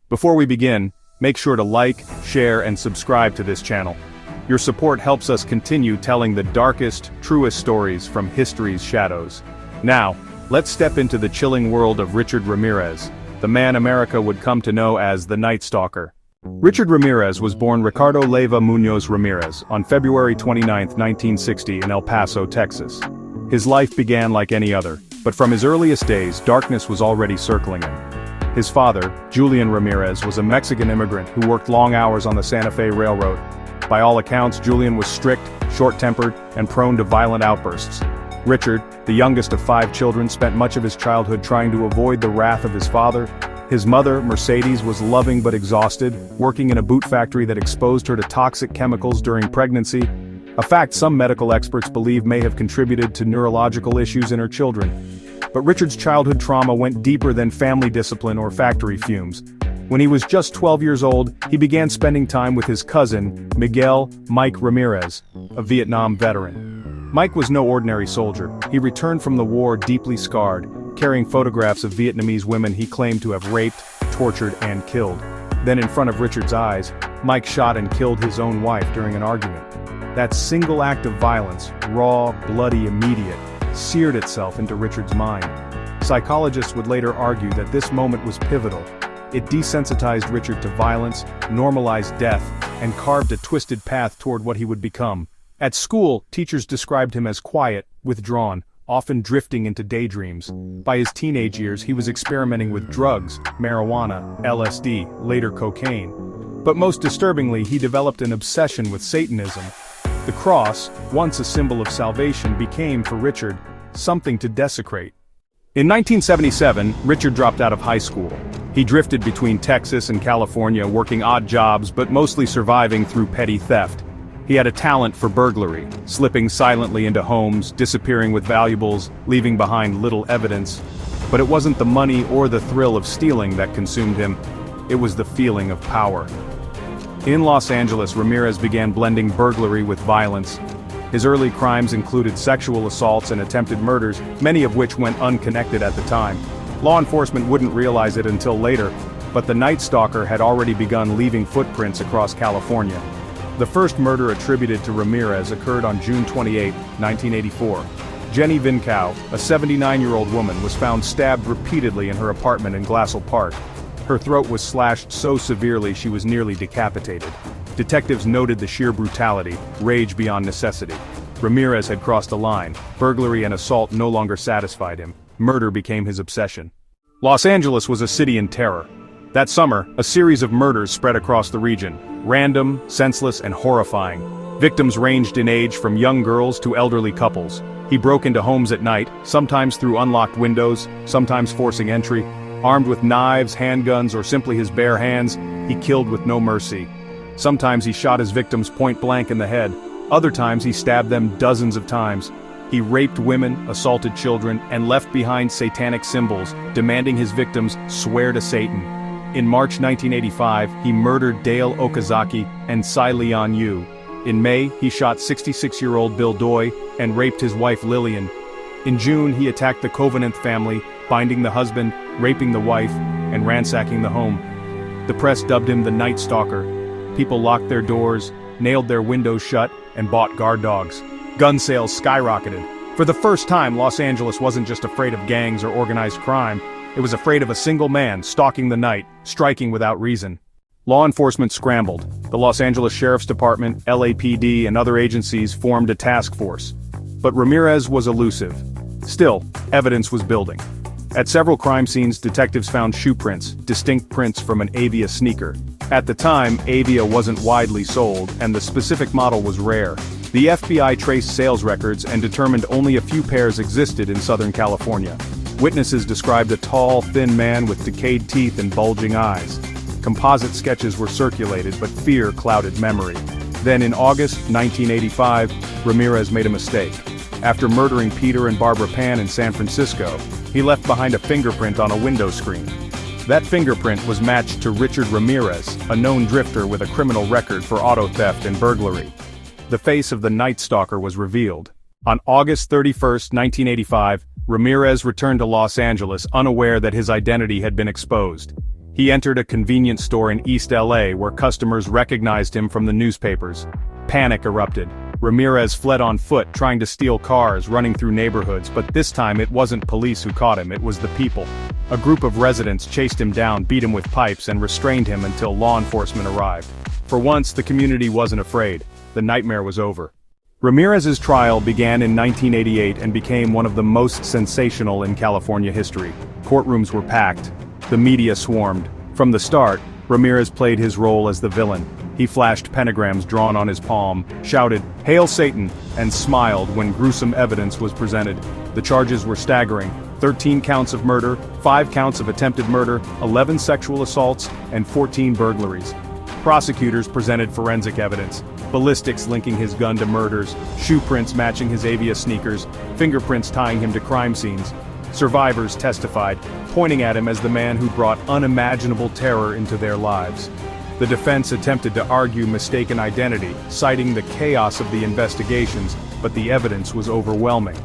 Before we begin, make sure to like, share, and subscribe to this channel. Your support helps us continue telling the darkest, truest stories from history's shadows. Now, let's step into the chilling world of Richard Ramirez, the man America would come to know as the Night Stalker. Richard Ramirez was born Ricardo Leyva Munoz Ramirez on February 29, 1960 in El Paso, Texas. His life began like any other, but from his earliest days, darkness was already circling him. His father, Julian Ramirez, was a Mexican immigrant who worked long hours on the Santa Fe Railroad. By all accounts, Julian was strict, short-tempered, and prone to violent outbursts. Richard, the youngest of 5 children, spent much of his childhood trying to avoid the wrath of his father. His mother, Mercedes, was loving but exhausted, working in a boot factory that exposed her to toxic chemicals during pregnancy, a fact some medical experts believe may have contributed to neurological issues in her children. But Richard's childhood trauma went deeper than family discipline or factory fumes. When he was just 12 years old, he began spending time with his cousin, Mike Ramirez, a Vietnam veteran. Mike was no ordinary soldier. He returned from the war deeply scarred, carrying photographs of Vietnamese women he claimed to have raped, tortured, and killed. Then in front of Richard's eyes, Mike shot and killed his own wife during an argument. That single act of violence, raw, bloody, immediate, seared itself into Richard's mind. Psychologists would later argue that this moment was pivotal. It desensitized Richard to violence, normalized death, and carved a twisted path toward what he would become. At school, teachers described him as quiet, withdrawn, often drifting into daydreams. By his teenage years, he was experimenting with drugs, marijuana, LSD, later cocaine. But most disturbingly, he developed an obsession with Satanism. The cross, once a symbol of salvation, became, for Richard, something to desecrate. In 1977, Richard dropped out of high school. He drifted between Texas and California, working odd jobs but mostly surviving through petty theft. He had a talent for burglary, slipping silently into homes, disappearing with valuables, leaving behind little evidence. But it wasn't the money or the thrill of stealing that consumed him. It was the feeling of power. In Los Angeles, Ramirez began blending burglary with violence. His early crimes included sexual assaults and attempted murders, many of which went unconnected at the time. Law enforcement wouldn't realize it until later, but the Night Stalker had already begun leaving footprints across California. The first murder attributed to Ramirez occurred on June 28, 1984. Jenny Vincow, a 79-year-old woman, was found stabbed repeatedly in her apartment in Glassell Park. Her throat was slashed so severely she was nearly decapitated. Detectives noted the sheer brutality, rage beyond necessity. Ramirez had crossed a line. Burglary and assault no longer satisfied him. Murder became his obsession. Los Angeles was a city in terror. That summer, a series of murders spread across the region. Random, senseless, and horrifying. Victims ranged in age from young girls to elderly couples. He broke into homes at night, sometimes through unlocked windows, sometimes forcing entry. Armed with knives, handguns, or simply his bare hands, he killed with no mercy. Sometimes he shot his victims point blank in the head. Other times he stabbed them dozens of times. He raped women, assaulted children, and left behind satanic symbols, demanding his victims swear to Satan. In March 1985, he murdered Dale Okazaki and Cy Leon Yu. In May, he shot 66-year-old Bill Doy and raped his wife Lillian. In June, he attacked the Covenant family, binding the husband, raping the wife, and ransacking the home. The press dubbed him the Night Stalker. People locked their doors, nailed their windows shut, and bought guard dogs. Gun sales skyrocketed. For the first time, Los Angeles wasn't just afraid of gangs or organized crime. It was afraid of a single man stalking the night, striking without reason. Law enforcement scrambled. The Los Angeles Sheriff's Department, LAPD, and other agencies formed a task force. But Ramirez was elusive. Still, evidence was building. At several crime scenes, detectives found shoe prints, distinct prints from an Avia sneaker. At the time, Avia wasn't widely sold, and the specific model was rare. The FBI traced sales records and determined only a few pairs existed in Southern California. Witnesses described a tall, thin man with decayed teeth and bulging eyes. Composite sketches were circulated, but fear clouded memory. Then in August 1985, Ramirez made a mistake. After murdering Peter and Barbara Pan in San Francisco, he left behind a fingerprint on a window screen. That fingerprint was matched to Richard Ramirez, a known drifter with a criminal record for auto theft and burglary. The face of the Night Stalker was revealed. On August 31, 1985, Ramirez returned to Los Angeles unaware that his identity had been exposed. He entered a convenience store in East LA where customers recognized him from the newspapers. Panic erupted. Ramirez fled on foot, trying to steal cars, running through neighborhoods, but this time it wasn't police who caught him, it was the people. A group of residents chased him down, beat him with pipes, and restrained him until law enforcement arrived. For once, the community wasn't afraid. The nightmare was over. Ramirez's trial began in 1988 and became one of the most sensational in California history. Courtrooms were packed. The media swarmed. From the start, Ramirez played his role as the villain. He flashed pentagrams drawn on his palm, shouted, "Hail Satan," and smiled when gruesome evidence was presented. The charges were staggering: 13 counts of murder, 5 counts of attempted murder, 11 sexual assaults, and 14 burglaries. Prosecutors presented forensic evidence: ballistics linking his gun to murders, shoe prints matching his Avia sneakers, fingerprints tying him to crime scenes. Survivors testified, pointing at him as the man who brought unimaginable terror into their lives. The defense attempted to argue mistaken identity, citing the chaos of the investigations, but the evidence was overwhelming.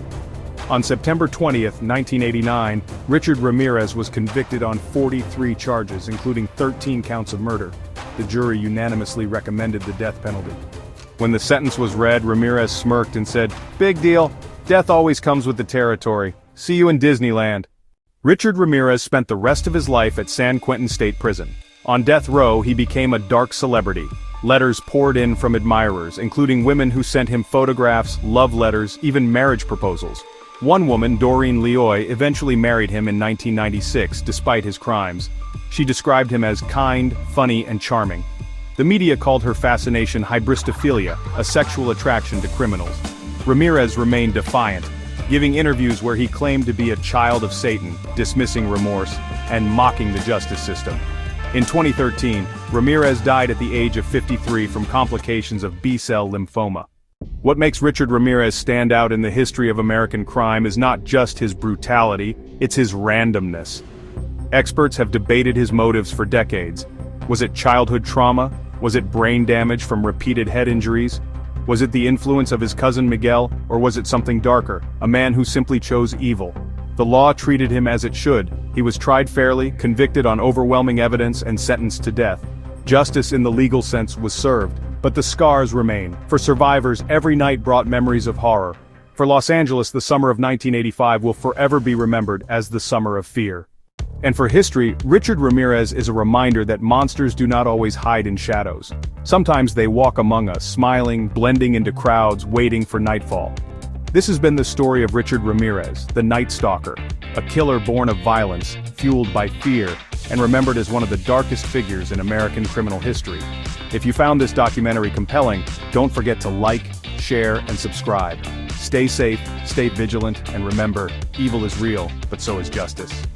On September 20, 1989, Richard Ramirez was convicted on 43 charges, including 13 counts of murder. The jury unanimously recommended the death penalty. When the sentence was read, Ramirez smirked and said, "Big deal. Death always comes with the territory. See you in Disneyland." Richard Ramirez spent the rest of his life at San Quentin State Prison. On death row, he became a dark celebrity. Letters poured in from admirers, including women who sent him photographs, love letters, even marriage proposals. One woman, Doreen Leoy, eventually married him in 1996, despite his crimes. She described him as kind, funny, and charming. The media called her fascination hybristophilia, a sexual attraction to criminals. Ramirez remained defiant, giving interviews where he claimed to be a child of Satan, dismissing remorse, and mocking the justice system. In 2013, Ramirez died at the age of 53 from complications of B-cell lymphoma. What makes Richard Ramirez stand out in the history of American crime is not just his brutality, it's his randomness. Experts have debated his motives for decades. Was it childhood trauma? Was it brain damage from repeated head injuries? Was it the influence of his cousin Miguel, or was it something darker, a man who simply chose evil? The law treated him as it should. He was tried fairly, convicted on overwhelming evidence, and sentenced to death. Justice in the legal sense was served, but the scars remain. For survivors, every night brought memories of horror. For Los Angeles, the summer of 1985 will forever be remembered as the summer of fear. And for history, Richard Ramirez is a reminder that monsters do not always hide in shadows. Sometimes they walk among us, smiling, blending into crowds, waiting for nightfall. This has been the story of Richard Ramirez, the Night Stalker, a killer born of violence, fueled by fear, and remembered as one of the darkest figures in American criminal history. If you found this documentary compelling, don't forget to like, share, and subscribe. Stay safe, stay vigilant, and remember, evil is real, but so is justice.